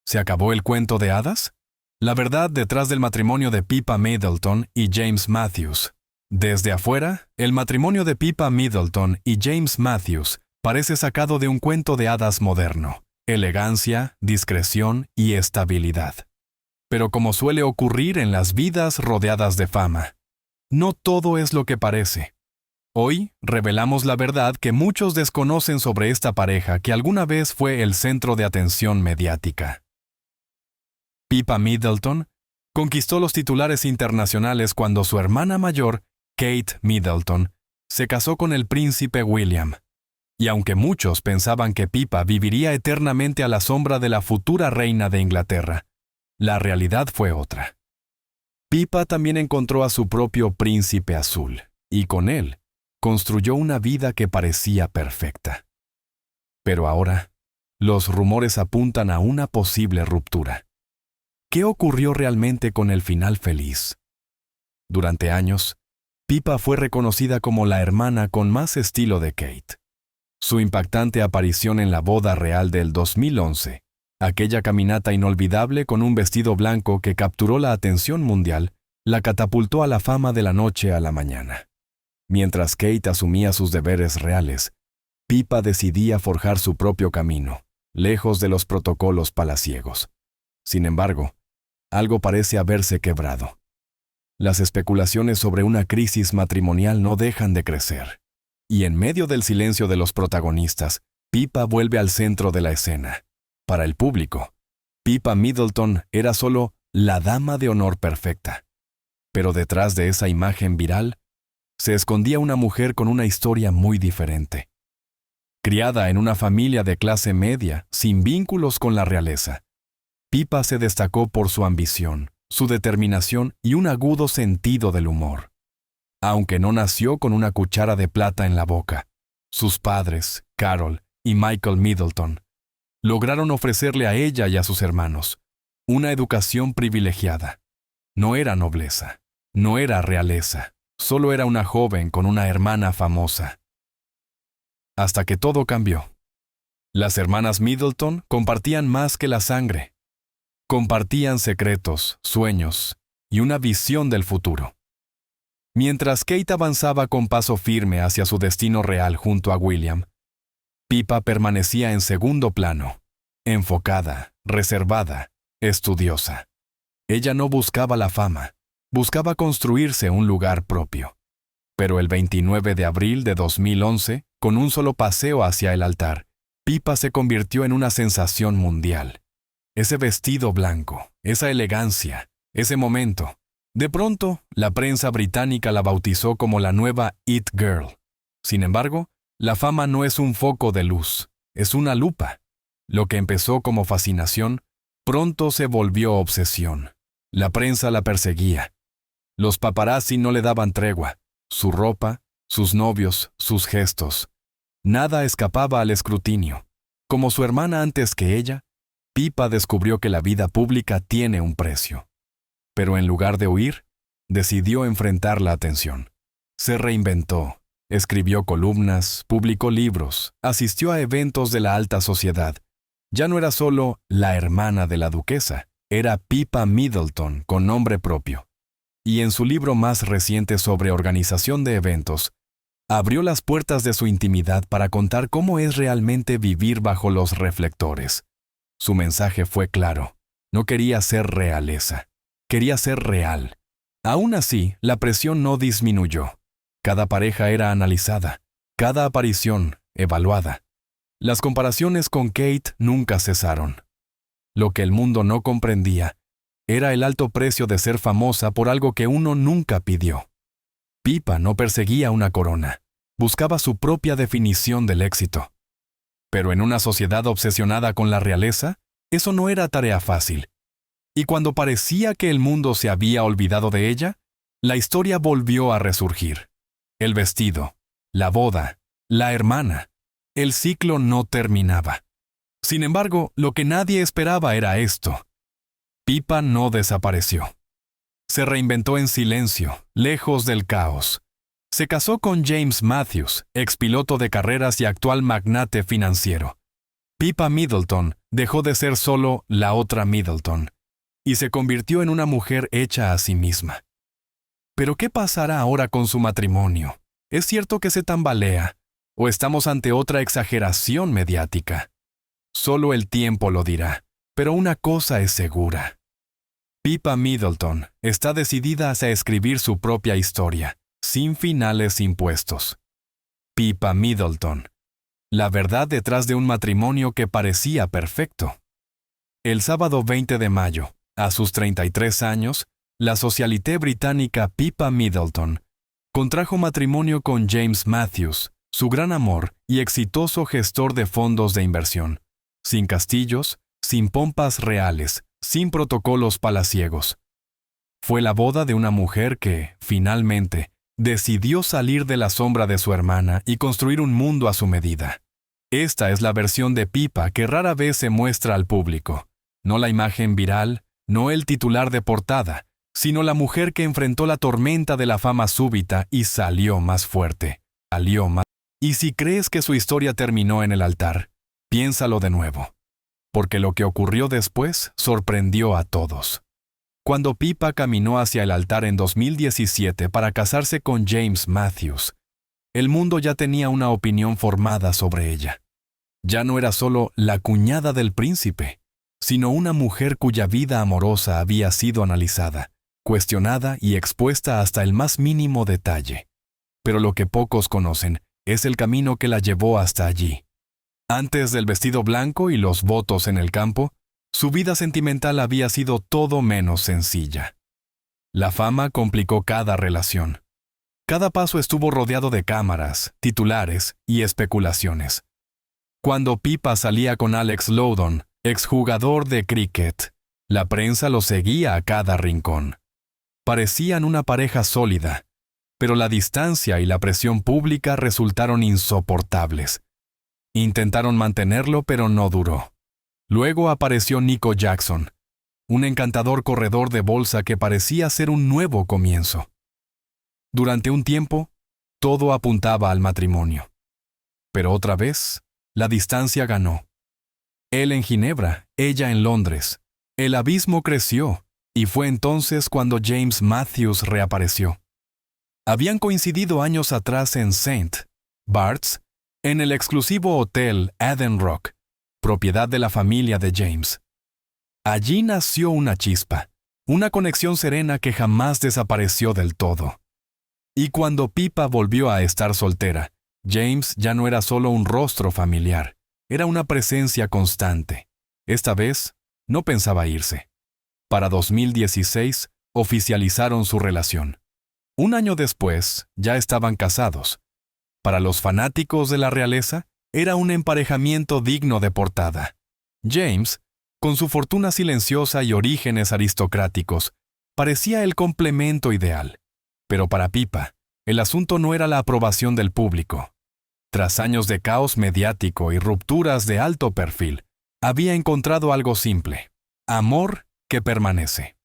¿Se acabó el cuento de hadas? La verdad detrás del matrimonio de Pippa Middleton y James Matthews. Desde afuera, el matrimonio de Pippa Middleton y James Matthews parece sacado de un cuento de hadas moderno. Elegancia, discreción y estabilidad. Pero como suele ocurrir en las vidas rodeadas de fama, no todo es lo que parece. Hoy revelamos la verdad que muchos desconocen sobre esta pareja que alguna vez fue el centro de atención mediática. Pippa Middleton conquistó los titulares internacionales cuando su hermana mayor, Kate Middleton, se casó con el príncipe William. Y aunque muchos pensaban que Pippa viviría eternamente a la sombra de la futura reina de Inglaterra, la realidad fue otra. Pippa también encontró a su propio príncipe azul, y con él construyó una vida que parecía perfecta. Pero ahora, los rumores apuntan a una posible ruptura. ¿Qué ocurrió realmente con el final feliz? Durante años, Pippa fue reconocida como la hermana con más estilo de Kate. Su impactante aparición en la boda real del 2011, aquella caminata inolvidable con un vestido blanco que capturó la atención mundial, la catapultó a la fama de la noche a la mañana. Mientras Kate asumía sus deberes reales, Pippa decidía forjar su propio camino, lejos de los protocolos palaciegos. Sin embargo, algo parece haberse quebrado. Las especulaciones sobre una crisis matrimonial no dejan de crecer. Y en medio del silencio de los protagonistas, Pippa vuelve al centro de la escena. Para el público, Pippa Middleton era solo la dama de honor perfecta. Pero detrás de esa imagen viral, se escondía una mujer con una historia muy diferente. Criada en una familia de clase media, sin vínculos con la realeza, Pippa se destacó por su ambición, su determinación y un agudo sentido del humor. Aunque no nació con una cuchara de plata en la boca, sus padres, Carol y Michael Middleton, lograron ofrecerle a ella y a sus hermanos una educación privilegiada. No era nobleza, no era realeza, solo era una joven con una hermana famosa. Hasta que todo cambió. Las hermanas Middleton compartían más que la sangre. Compartían secretos, sueños y una visión del futuro. Mientras Kate avanzaba con paso firme hacia su destino real junto a William, Pippa permanecía en segundo plano, enfocada, reservada, estudiosa. Ella no buscaba la fama, buscaba construirse un lugar propio. Pero el 29 de abril de 2011, con un solo paseo hacia el altar, Pippa se convirtió en una sensación mundial. Ese vestido blanco, esa elegancia, ese momento. De pronto, la prensa británica la bautizó como la nueva It Girl. Sin embargo, la fama no es un foco de luz, es una lupa. Lo que empezó como fascinación, pronto se volvió obsesión. La prensa la perseguía. Los paparazzi no le daban tregua. Su ropa, sus novios, sus gestos. Nada escapaba al escrutinio. Como su hermana antes que ella, Pippa descubrió que la vida pública tiene un precio. Pero en lugar de huir, decidió enfrentar la atención. Se reinventó, escribió columnas, publicó libros, asistió a eventos de la alta sociedad. Ya no era solo la hermana de la duquesa, era Pippa Middleton con nombre propio. Y en su libro más reciente sobre organización de eventos, abrió las puertas de su intimidad para contar cómo es realmente vivir bajo los reflectores. Su mensaje fue claro. No quería ser realeza. Quería ser real. Aún así, la presión no disminuyó. Cada pareja era analizada, cada aparición evaluada. Las comparaciones con Kate nunca cesaron. Lo que el mundo no comprendía era el alto precio de ser famosa por algo que uno nunca pidió. Pippa no perseguía una corona, buscaba su propia definición del éxito. Pero en una sociedad obsesionada con la realeza, eso no era tarea fácil. Y cuando parecía que el mundo se había olvidado de ella, la historia volvió a resurgir. El vestido, la boda, la hermana. El ciclo no terminaba. Sin embargo, lo que nadie esperaba era esto. Pippa no desapareció. Se reinventó en silencio, lejos del caos. Se casó con James Matthews, expiloto de carreras y actual magnate financiero. Pippa Middleton dejó de ser solo la otra Middleton y se convirtió en una mujer hecha a sí misma. Pero ¿qué pasará ahora con su matrimonio? ¿Es cierto que se tambalea? ¿O estamos ante otra exageración mediática? Solo el tiempo lo dirá, pero una cosa es segura. Pippa Middleton está decidida a escribir su propia historia, sin finales impuestos. Pippa Middleton. La verdad detrás de un matrimonio que parecía perfecto. El sábado 20 de mayo, a sus 33 años, la socialité británica Pippa Middleton contrajo matrimonio con James Matthews, su gran amor y exitoso gestor de fondos de inversión, sin castillos, sin pompas reales, sin protocolos palaciegos. Fue la boda de una mujer que, finalmente, decidió salir de la sombra de su hermana y construir un mundo a su medida. Esta es la versión de Pippa que rara vez se muestra al público. No la imagen viral, no el titular de portada, sino la mujer que enfrentó la tormenta de la fama súbita y salió más fuerte. Y si crees que su historia terminó en el altar, piénsalo de nuevo. Porque lo que ocurrió después sorprendió a todos. Cuando Pippa caminó hacia el altar en 2017 para casarse con James Matthews, el mundo ya tenía una opinión formada sobre ella. Ya no era solo la cuñada del príncipe, sino una mujer cuya vida amorosa había sido analizada, cuestionada y expuesta hasta el más mínimo detalle. Pero lo que pocos conocen es el camino que la llevó hasta allí. Antes del vestido blanco y los votos en el campo, su vida sentimental había sido todo menos sencilla. La fama complicó cada relación. Cada paso estuvo rodeado de cámaras, titulares y especulaciones. Cuando Pippa salía con Alex Loughton, exjugador de cricket, la prensa lo seguía a cada rincón. Parecían una pareja sólida, pero la distancia y la presión pública resultaron insoportables. Intentaron mantenerlo, pero no duró. Luego apareció Nico Jackson, un encantador corredor de bolsa que parecía ser un nuevo comienzo. Durante un tiempo, todo apuntaba al matrimonio. Pero otra vez, la distancia ganó. Él en Ginebra, ella en Londres. El abismo creció, y fue entonces cuando James Matthews reapareció. Habían coincidido años atrás en St. Bart's, en el exclusivo hotel Eden Rock, propiedad de la familia de James. Allí nació una chispa, una conexión serena que jamás desapareció del todo. Y cuando Pippa volvió a estar soltera, James ya no era solo un rostro familiar, era una presencia constante. Esta vez, no pensaba irse. Para 2016, oficializaron su relación. Un año después, ya estaban casados. Para los fanáticos de la realeza, era un emparejamiento digno de portada. James, con su fortuna silenciosa y orígenes aristocráticos, parecía el complemento ideal. Pero para Pippa, el asunto no era la aprobación del público. Tras años de caos mediático y rupturas de alto perfil, había encontrado algo simple: amor que permanece.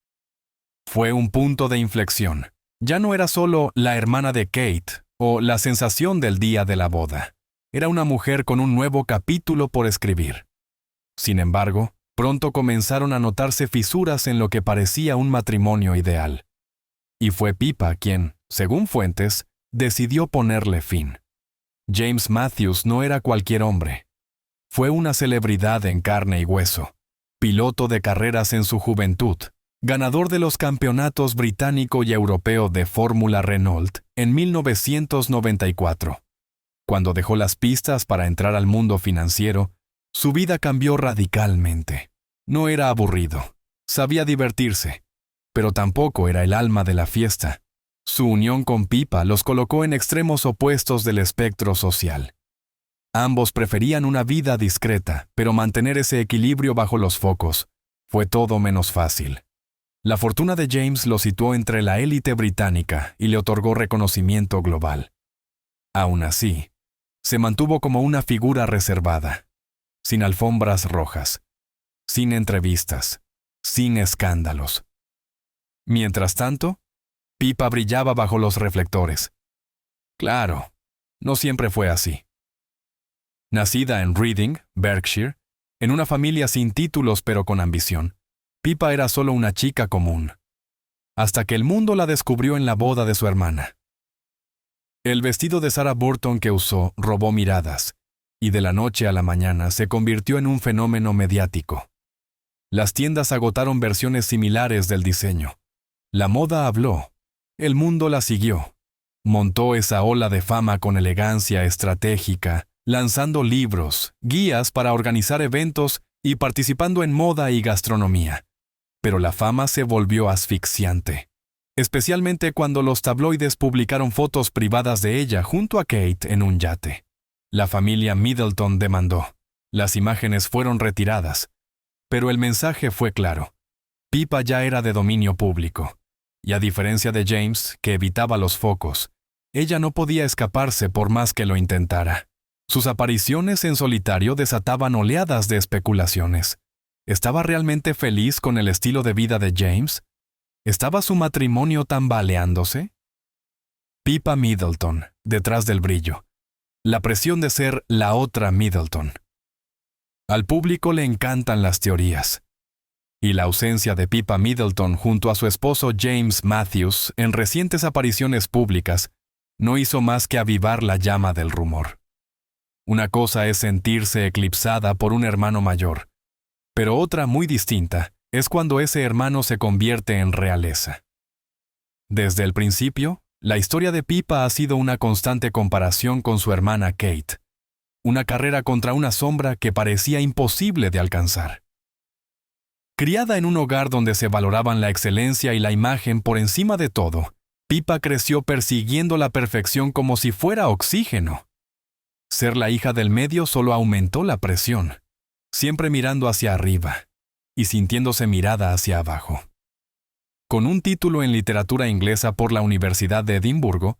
Fue un punto de inflexión. Ya no era solo la hermana de Kate o la sensación del día de la boda. Era una mujer con un nuevo capítulo por escribir. Sin embargo, pronto comenzaron a notarse fisuras en lo que parecía un matrimonio ideal. Y fue Pippa quien, según fuentes, decidió ponerle fin. James Matthews no era cualquier hombre. Fue una celebridad en carne y hueso, piloto de carreras en su juventud, ganador de los campeonatos británico y europeo de Fórmula Renault en 1994. Cuando dejó las pistas para entrar al mundo financiero, su vida cambió radicalmente. No era aburrido, sabía divertirse, pero tampoco era el alma de la fiesta. Su unión con Pippa los colocó en extremos opuestos del espectro social. Ambos preferían una vida discreta, pero mantener ese equilibrio bajo los focos fue todo menos fácil. La fortuna de James lo situó entre la élite británica y le otorgó reconocimiento global. Aún así, se mantuvo como una figura reservada, sin alfombras rojas, sin entrevistas, sin escándalos. Mientras tanto, Pippa brillaba bajo los reflectores. Claro, no siempre fue así. Nacida en Reading, Berkshire, En una familia sin títulos pero con ambición, Pippa era solo una chica común. Hasta que el mundo la descubrió en la boda de su hermana. El vestido de Sarah Burton que usó robó miradas, y de la noche a la mañana se convirtió en un fenómeno mediático. Las tiendas agotaron versiones similares del diseño. La moda habló. El mundo la siguió. Montó esa ola de fama con elegancia estratégica, lanzando libros, guías para organizar eventos y participando en moda y gastronomía. Pero la fama se volvió asfixiante, especialmente cuando los tabloides publicaron fotos privadas de ella junto a Kate en un yate. La familia Middleton demandó. Las imágenes fueron retiradas, pero el mensaje fue claro. Pippa ya era de dominio público, y a diferencia de James, que evitaba los focos, ella no podía escaparse por más que lo intentara. Sus apariciones en solitario desataban oleadas de especulaciones. ¿Estaba realmente feliz con el estilo de vida de James? ¿Estaba su matrimonio tambaleándose? Pippa Middleton, detrás del brillo. La presión de ser la otra Middleton. Al público le encantan las teorías. Y la ausencia de Pippa Middleton junto a su esposo James Matthews en recientes apariciones públicas no hizo más que avivar la llama del rumor. Una cosa es sentirse eclipsada por un hermano mayor, pero otra muy distinta es cuando ese hermano se convierte en realeza. Desde el principio, la historia de Pippa ha sido una constante comparación con su hermana Kate, una carrera contra una sombra que parecía imposible de alcanzar. Criada en un hogar donde se valoraban la excelencia y la imagen por encima de todo, Pippa creció persiguiendo la perfección como si fuera oxígeno. Ser la hija del medio solo aumentó la presión, siempre mirando hacia arriba y sintiéndose mirada hacia abajo. Con un título en literatura inglesa por la Universidad de Edimburgo,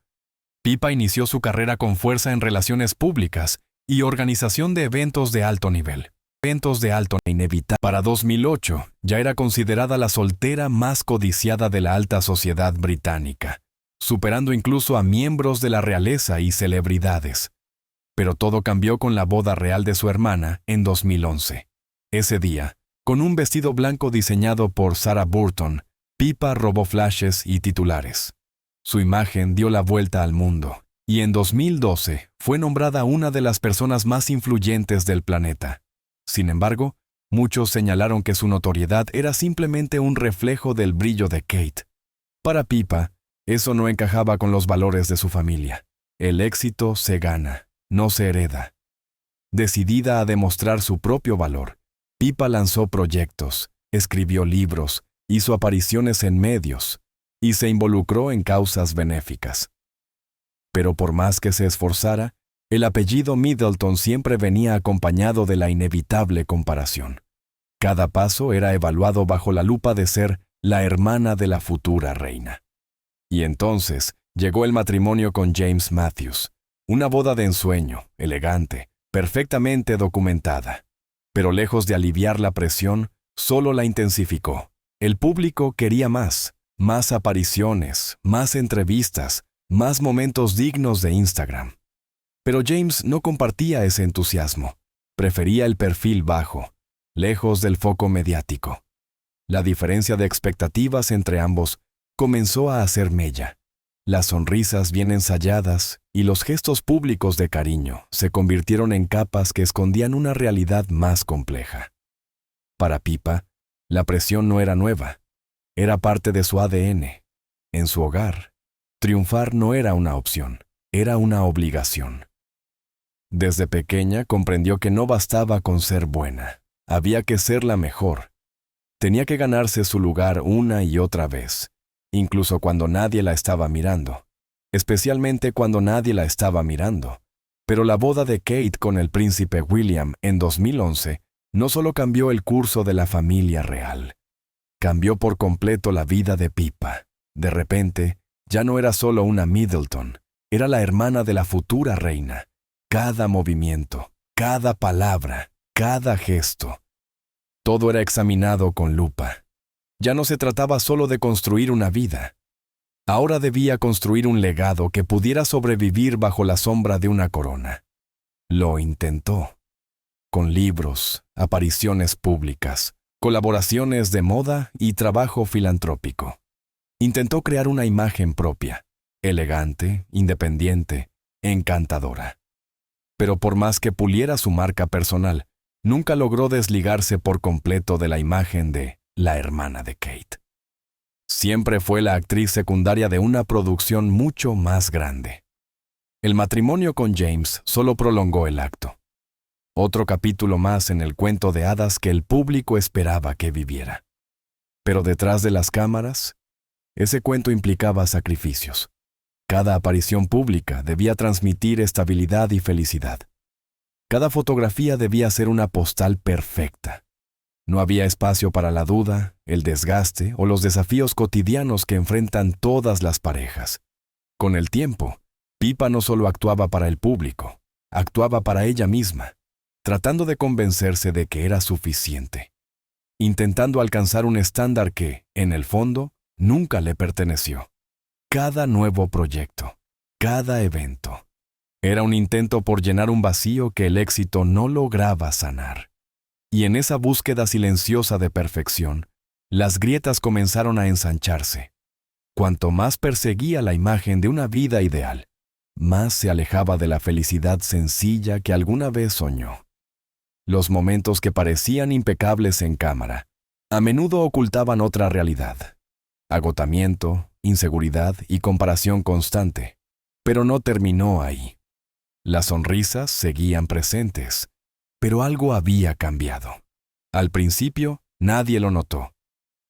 Pippa inició su carrera con fuerza en relaciones públicas y organización de eventos de alto nivel. Inevitable. Para 2008, ya era considerada la soltera más codiciada de la alta sociedad británica, superando incluso a miembros de la realeza y celebridades. Pero todo cambió con la boda real de su hermana en 2011. Ese día, con un vestido blanco diseñado por Sarah Burton, Pippa robó flashes y titulares. Su imagen dio la vuelta al mundo, y en 2012 fue nombrada una de las personas más influyentes del planeta. Sin embargo, muchos señalaron que su notoriedad era simplemente un reflejo del brillo de Kate. Para Pippa, eso no encajaba con los valores de su familia. El éxito se gana, no se hereda. Decidida a demostrar su propio valor, Pippa lanzó proyectos, escribió libros, hizo apariciones en medios y se involucró en causas benéficas. Pero por más que se esforzara, el apellido Middleton siempre venía acompañado de la inevitable comparación. Cada paso era evaluado bajo la lupa de ser la hermana de la futura reina. Y entonces llegó el matrimonio con James Matthews, una boda de ensueño, elegante, perfectamente documentada. Pero lejos de aliviar la presión, solo la intensificó. El público quería más apariciones, más entrevistas, más momentos dignos de Instagram. Pero James no compartía ese entusiasmo. Prefería el perfil bajo, lejos del foco mediático. La diferencia de expectativas entre ambos comenzó a hacer mella. Las sonrisas bien ensayadas y los gestos públicos de cariño se convirtieron en capas que escondían una realidad más compleja. Para Pippa, la presión no era nueva. Era parte de su ADN. En su hogar, triunfar no era una opción, era una obligación. Desde pequeña comprendió que no bastaba con ser buena, había que ser la mejor. Tenía que ganarse su lugar una y otra vez, incluso cuando nadie la estaba mirando, especialmente cuando nadie la estaba mirando. Pero la boda de Kate con el príncipe William en 2011 no solo cambió el curso de la familia real, cambió por completo la vida de Pippa. De repente, ya no era solo una Middleton, era la hermana de la futura reina. Cada movimiento, cada palabra, cada gesto. Todo era examinado con lupa. Ya no se trataba solo de construir una vida. Ahora debía construir un legado que pudiera sobrevivir bajo la sombra de una corona. Lo intentó. con libros, apariciones públicas, colaboraciones de moda y trabajo filantrópico. Intentó crear una imagen propia, elegante, independiente, encantadora. Pero por más que puliera su marca personal, nunca logró desligarse por completo de la imagen de la hermana de Kate. Siempre fue la actriz secundaria de una producción mucho más grande. El matrimonio con James solo prolongó el acto. Otro capítulo más en el cuento de hadas que el público esperaba que viviera. Pero detrás de las cámaras, ese cuento implicaba sacrificios. Cada aparición pública debía transmitir estabilidad y felicidad. Cada fotografía debía ser una postal perfecta. No había espacio para la duda, el desgaste o los desafíos cotidianos que enfrentan todas las parejas. Con el tiempo, Pippa no solo actuaba para el público, actuaba para ella misma, tratando de convencerse de que era suficiente, intentando alcanzar un estándar que, en el fondo, nunca le perteneció. Cada nuevo proyecto, cada evento, era un intento por llenar un vacío que el éxito no lograba sanar. Y en esa búsqueda silenciosa de perfección, las grietas comenzaron a ensancharse. Cuanto más perseguía la imagen de una vida ideal, más se alejaba de la felicidad sencilla que alguna vez soñó. Los momentos que parecían impecables en cámara, a menudo ocultaban otra realidad. Agotamiento, inseguridad y comparación constante. Pero no terminó ahí. Las sonrisas seguían presentes, pero algo había cambiado. Al principio, nadie lo notó.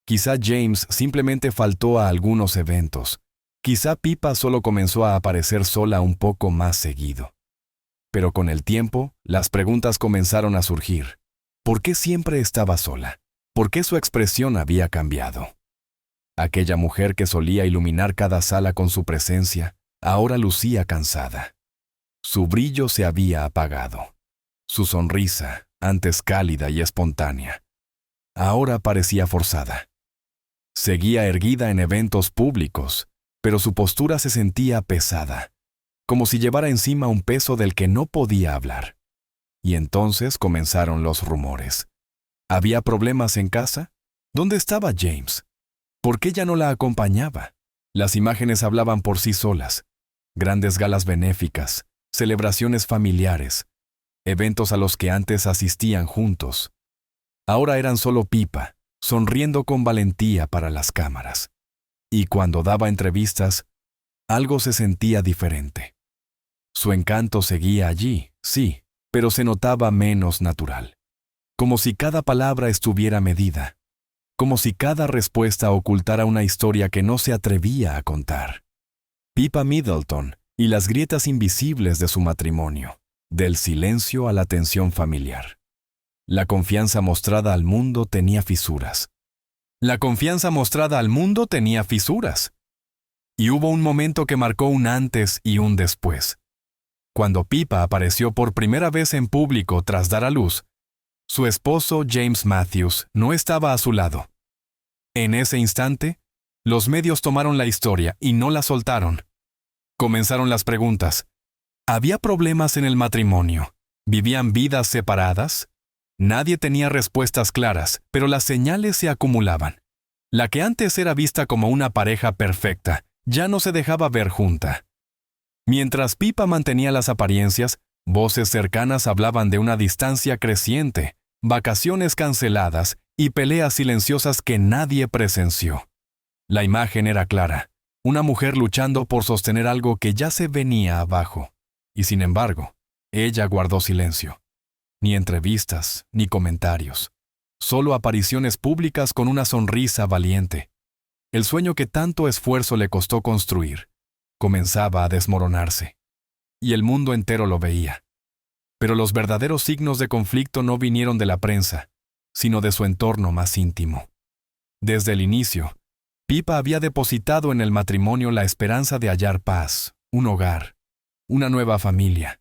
Quizá James simplemente faltó a algunos eventos. Quizá Pippa solo comenzó a aparecer sola un poco más seguido. Pero con el tiempo, las preguntas comenzaron a surgir. ¿Por qué siempre estaba sola? ¿Por qué su expresión había cambiado? Aquella mujer que solía iluminar cada sala con su presencia, ahora lucía cansada. Su brillo se había apagado. Su sonrisa, antes cálida y espontánea, ahora parecía forzada. Seguía erguida en eventos públicos, pero su postura se sentía pesada, como si llevara encima un peso del que no podía hablar. Y entonces comenzaron los rumores. ¿Había problemas en casa? ¿Dónde estaba James? ¿Por qué ya no la acompañaba? Las imágenes hablaban por sí solas. Grandes galas benéficas, celebraciones familiares, eventos a los que antes asistían juntos. Ahora eran solo Pippa, sonriendo con valentía para las cámaras. Y cuando daba entrevistas, algo se sentía diferente. Su encanto seguía allí, sí, pero se notaba menos natural. Como si cada palabra estuviera medida. Como si cada respuesta ocultara una historia que no se atrevía a contar. Pippa Middleton y las grietas invisibles de su matrimonio. Del silencio a la tensión familiar. La confianza mostrada al mundo tenía fisuras. La confianza mostrada al mundo tenía fisuras. Y hubo un momento que marcó un antes y un después. Cuando Pippa apareció por primera vez en público tras dar a luz, su esposo James Matthews no estaba a su lado. En ese instante, los medios tomaron la historia y no la soltaron. Comenzaron las preguntas. ¿Había problemas en el matrimonio? ¿Vivían vidas separadas? Nadie tenía respuestas claras, pero las señales se acumulaban. La que antes era vista como una pareja perfecta, ya no se dejaba ver junta. Mientras Pippa mantenía las apariencias, voces cercanas hablaban de una distancia creciente, vacaciones canceladas y peleas silenciosas que nadie presenció. La imagen era clara, una mujer luchando por sostener algo que ya se venía abajo. Y sin embargo, ella guardó silencio. Ni entrevistas, ni comentarios. Solo apariciones públicas con una sonrisa valiente. El sueño que tanto esfuerzo le costó construir comenzaba a desmoronarse. Y el mundo entero lo veía. Pero los verdaderos signos de conflicto no vinieron de la prensa, sino de su entorno más íntimo. Desde el inicio, Pippa había depositado en el matrimonio la esperanza de hallar paz, un hogar, una nueva familia.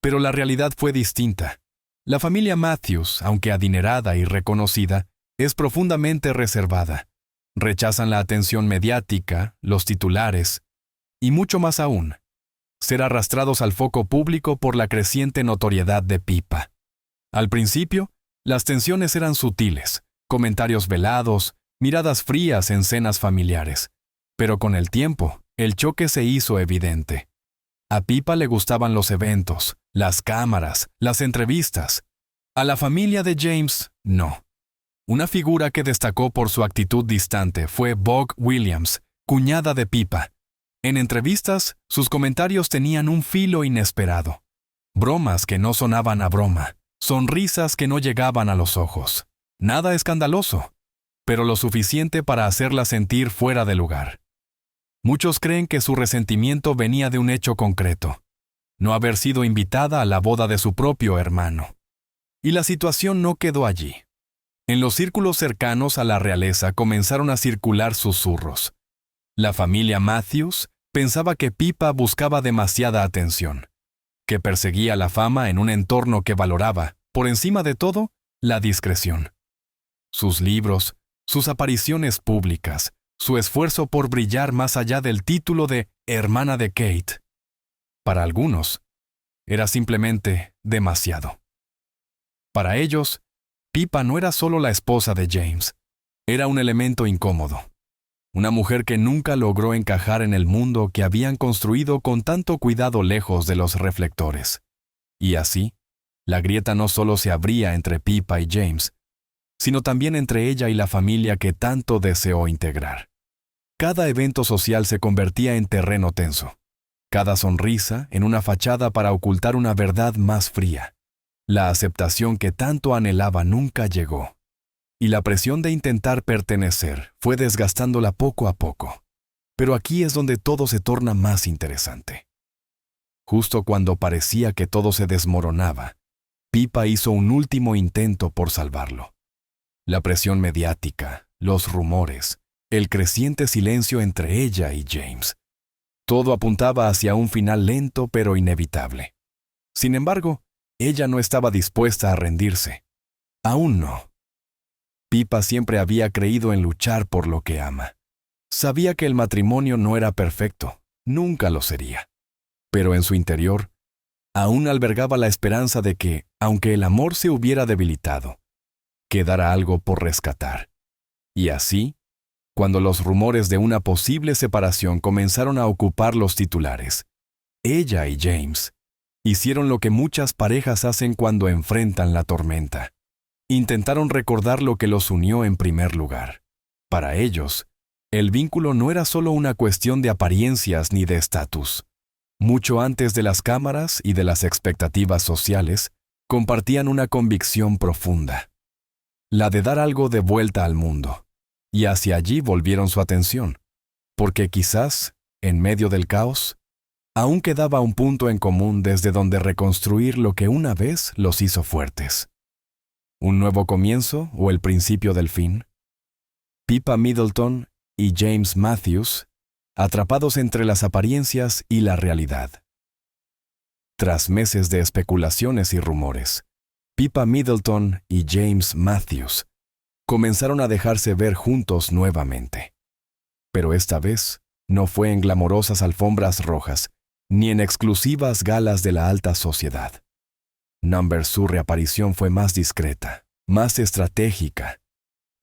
Pero la realidad fue distinta. La familia Matthews, aunque adinerada y reconocida, es profundamente reservada. Rechazan la atención mediática, los titulares, y mucho más aún, ser arrastrados al foco público por la creciente notoriedad de Pippa. Al principio, las tensiones eran sutiles, comentarios velados, miradas frías en cenas familiares. Pero con el tiempo, el choque se hizo evidente. A Pippa le gustaban los eventos, las cámaras, las entrevistas. A la familia de James, no. Una figura que destacó por su actitud distante fue Vogue Williams, cuñada de Pippa. En entrevistas, sus comentarios tenían un filo inesperado. Bromas que no sonaban a broma, sonrisas que no llegaban a los ojos. Nada escandaloso, pero lo suficiente para hacerla sentir fuera de lugar. Muchos creen que su resentimiento venía de un hecho concreto: no haber sido invitada a la boda de su propio hermano. Y la situación no quedó allí. En los círculos cercanos a la realeza comenzaron a circular susurros. La familia Matthews pensaba que Pippa buscaba demasiada atención, que perseguía la fama en un entorno que valoraba, por encima de todo, la discreción. Sus libros, sus apariciones públicas, su esfuerzo por brillar más allá del título de hermana de Kate. Para algunos, era simplemente demasiado. Para ellos, Pippa no era solo la esposa de James, era un elemento incómodo. Una mujer que nunca logró encajar en el mundo que habían construido con tanto cuidado lejos de los reflectores. Y así, la grieta no solo se abría entre Pippa y James, sino también entre ella y la familia que tanto deseó integrar. Cada evento social se convertía en terreno tenso. Cada sonrisa en una fachada para ocultar una verdad más fría. La aceptación que tanto anhelaba nunca llegó. Y la presión de intentar pertenecer fue desgastándola poco a poco. Pero aquí es donde todo se torna más interesante. Justo cuando parecía que todo se desmoronaba, Pippa hizo un último intento por salvarlo. La presión mediática, los rumores, el creciente silencio entre ella y James. Todo apuntaba hacia un final lento pero inevitable. Sin embargo, ella no estaba dispuesta a rendirse. Aún no. Pippa siempre había creído en luchar por lo que ama. Sabía que el matrimonio no era perfecto, nunca lo sería. Pero en su interior, aún albergaba la esperanza de que, aunque el amor se hubiera debilitado, quedara algo por rescatar. Y así, cuando los rumores de una posible separación comenzaron a ocupar los titulares, ella y James hicieron lo que muchas parejas hacen cuando enfrentan la tormenta. Intentaron recordar lo que los unió en primer lugar. Para ellos, el vínculo no era solo una cuestión de apariencias ni de estatus. Mucho antes de las cámaras y de las expectativas sociales, compartían una convicción profunda: la de dar algo de vuelta al mundo. Y hacia allí volvieron su atención, porque quizás, en medio del caos, aún quedaba un punto en común desde donde reconstruir lo que una vez los hizo fuertes. ¿Un nuevo comienzo o el principio del fin? Pippa Middleton y James Matthews, atrapados entre las apariencias y la realidad. Tras meses de especulaciones y rumores, Pippa Middleton y James Matthews comenzaron a dejarse ver juntos nuevamente. Pero esta vez no fue en glamorosas alfombras rojas, ni en exclusivas galas de la alta sociedad. Su reaparición fue más discreta, más estratégica.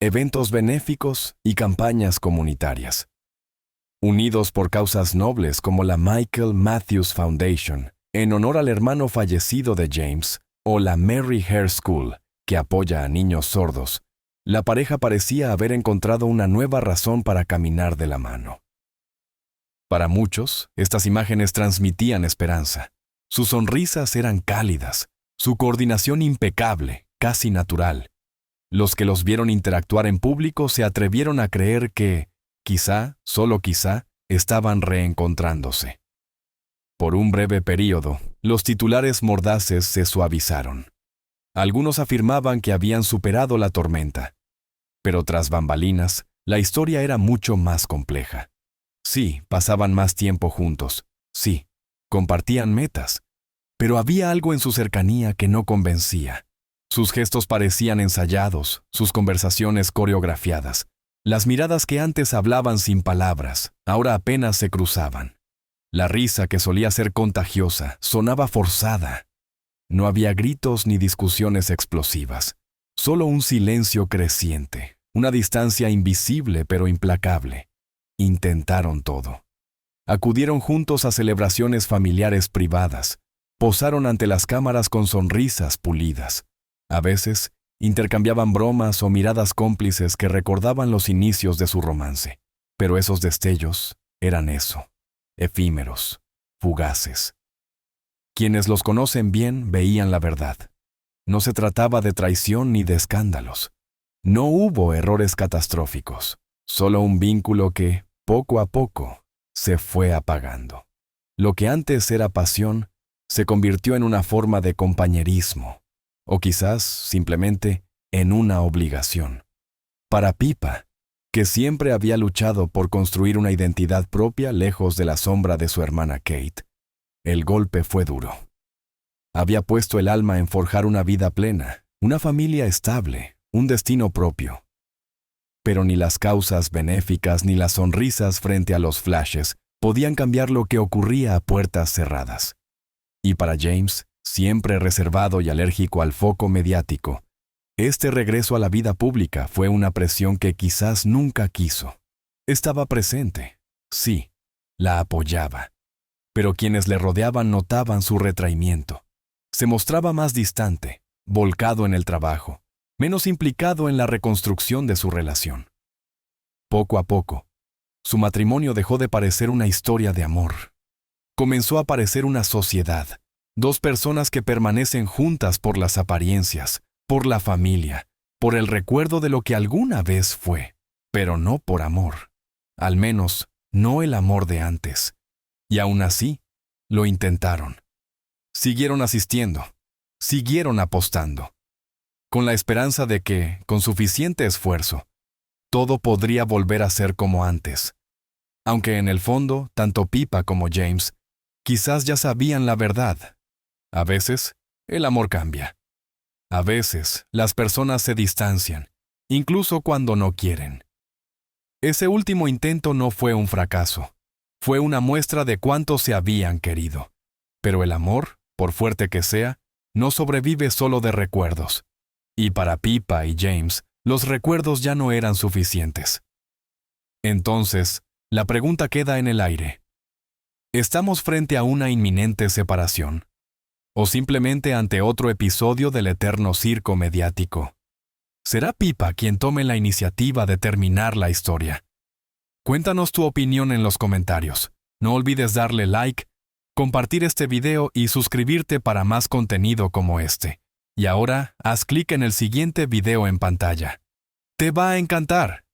Eventos benéficos y campañas comunitarias. Unidos por causas nobles como la Michael Matthews Foundation, en honor al hermano fallecido de James, o la Mary Hare School, que apoya a niños sordos, la pareja parecía haber encontrado una nueva razón para caminar de la mano. Para muchos, estas imágenes transmitían esperanza. Sus sonrisas eran cálidas, su coordinación impecable, casi natural. Los que los vieron interactuar en público se atrevieron a creer que, quizá, solo quizá, estaban reencontrándose. Por un breve período, los titulares mordaces se suavizaron. Algunos afirmaban que habían superado la tormenta. Pero tras bambalinas, la historia era mucho más compleja. Sí, pasaban más tiempo juntos. Sí, compartían metas. Pero había algo en su cercanía que no convencía. Sus gestos parecían ensayados, sus conversaciones coreografiadas. Las miradas que antes hablaban sin palabras, ahora apenas se cruzaban. La risa que solía ser contagiosa sonaba forzada. No había gritos ni discusiones explosivas, solo un silencio creciente, una distancia invisible pero implacable. Intentaron todo. Acudieron juntos a celebraciones familiares privadas, posaron ante las cámaras con sonrisas pulidas. A veces, intercambiaban bromas o miradas cómplices que recordaban los inicios de su romance. Pero esos destellos eran eso, efímeros, fugaces. Quienes los conocen bien veían la verdad. No se trataba de traición ni de escándalos. No hubo errores catastróficos, solo un vínculo que, poco a poco, se fue apagando. Lo que antes era pasión se convirtió en una forma de compañerismo, o quizás, simplemente, en una obligación. Para Pippa, que siempre había luchado por construir una identidad propia lejos de la sombra de su hermana Kate, el golpe fue duro. Había puesto el alma en forjar una vida plena, una familia estable, un destino propio. Pero ni las causas benéficas ni las sonrisas frente a los flashes podían cambiar lo que ocurría a puertas cerradas. Y para James, siempre reservado y alérgico al foco mediático, este regreso a la vida pública fue una presión que quizás nunca quiso. Estaba presente, sí, la apoyaba, pero quienes le rodeaban notaban su retraimiento. Se mostraba más distante, volcado en el trabajo, menos implicado en la reconstrucción de su relación. Poco a poco, su matrimonio dejó de parecer una historia de amor. Comenzó a parecer una sociedad, dos personas que permanecen juntas por las apariencias, por la familia, por el recuerdo de lo que alguna vez fue, pero no por amor. Al menos, no el amor de antes. Y aún así, lo intentaron. Siguieron asistiendo, siguieron apostando, con la esperanza de que, con suficiente esfuerzo, todo podría volver a ser como antes. Aunque en el fondo, tanto Pippa como James quizás ya sabían la verdad. A veces, el amor cambia. A veces, las personas se distancian, incluso cuando no quieren. Ese último intento no fue un fracaso. Fue una muestra de cuánto se habían querido. Pero el amor, por fuerte que sea, no sobrevive solo de recuerdos. Y para Pippa y James, los recuerdos ya no eran suficientes. Entonces, la pregunta queda en el aire. ¿Estamos frente a una inminente separación? ¿O simplemente ante otro episodio del eterno circo mediático? ¿Será Pippa quien tome la iniciativa de terminar la historia? Cuéntanos tu opinión en los comentarios. No olvides darle like, compartir este video y suscribirte para más contenido como este. Y ahora, haz clic en el siguiente video en pantalla. ¡Te va a encantar!